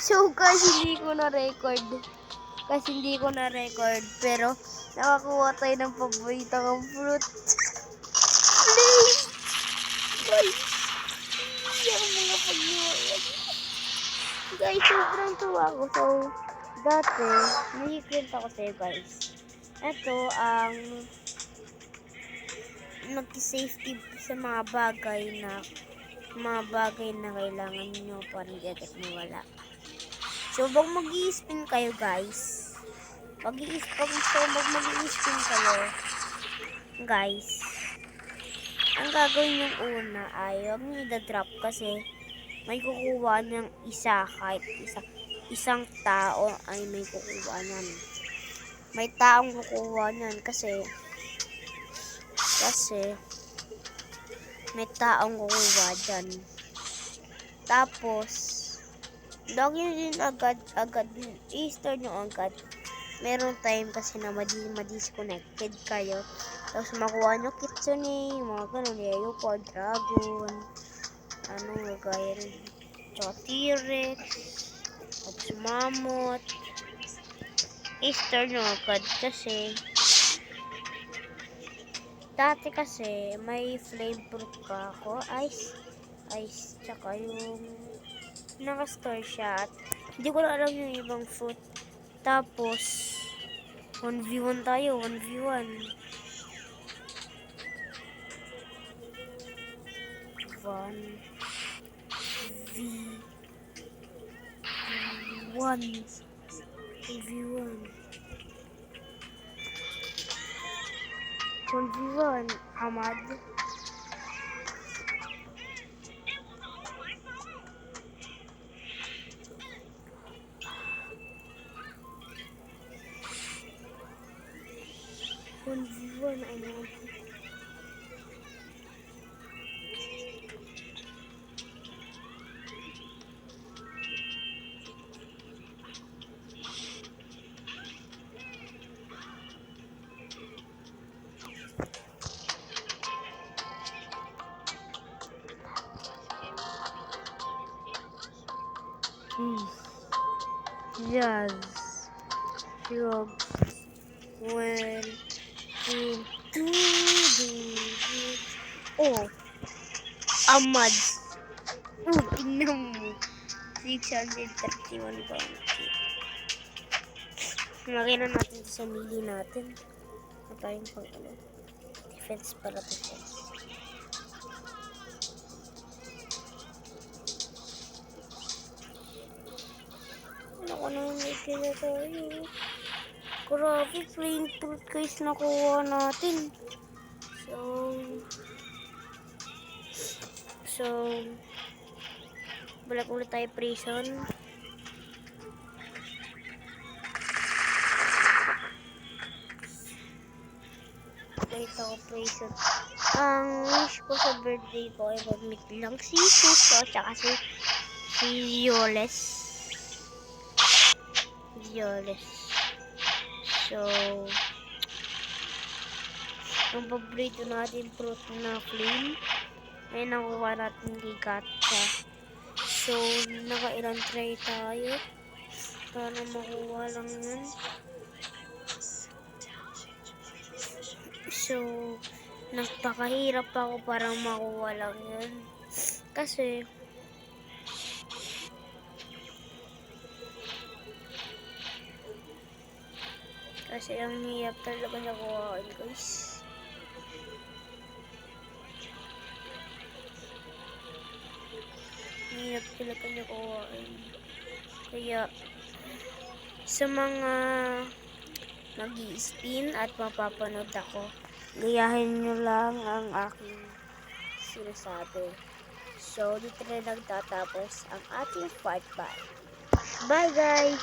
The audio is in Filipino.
So guys, hindi ko na-record. Pero, nakakuha tayo ng paborito kong fruit. Please! Guys, hindi ako mga pag-iwayan. Guys, sobrang tuwa ko. So, dati, may kwento ko sa'yo guys. Ito ang nag-safety sa mga bagay na kailangan nyo para hindi agad mawala. So, pag mag-i-spin kayo guys, mag-i-spin kayo guys, ang gagawin yung una ay huwag nyo i-drop kasi may kukuha niyang isa, kahit isang tao ay may kukuha niyan. May taong kukuha niyan kasi may taong kukuha dyan. Tapos, login din agad i-store nyo agad. Meron time kasi na ma-disconnected kayo. Tapos makuha nyo kitsune, mga ganun, leopard, dragon, gaya rin, T-Rex, tapos mammoth. I-store nyo agad kasi dati kasi may flavor pa ako, ice, tsaka yung naka-store siya at hindi ko na alam yung ibang fruit. Tapos 1v1 tayo, 1v1. 1v1, Ahmad. Yes. Shrug. When oh, Ahmad. Tingnan mo. 631 bounty. Lagay na natin sa mili natin. Tayong pang defense para defense. Ako na may kaya tayo. Grabe, plain fruit guys nakuha natin. So, balik ulit tayo prison. Balik ako prison. Ang wish ko sa birthday ko ay mag-meet lang si Suso tsaka si Yoles. So, ang paborito natin fruit na flame ay nakuha natin kay Gacha. So, naka-ilang try tayo para makuha lang yun. So, nagpakahirap ako para makuha lang yun. Kasi ang hirap talaga nakuhaan guys. Hirap talaga nakuhaan. Kaya sa mga mag-i-spin at mapapanood ako, gayahin nyo lang ang aking sinasabi. So, dito na nagtatapos ang ating part 5. Bye guys!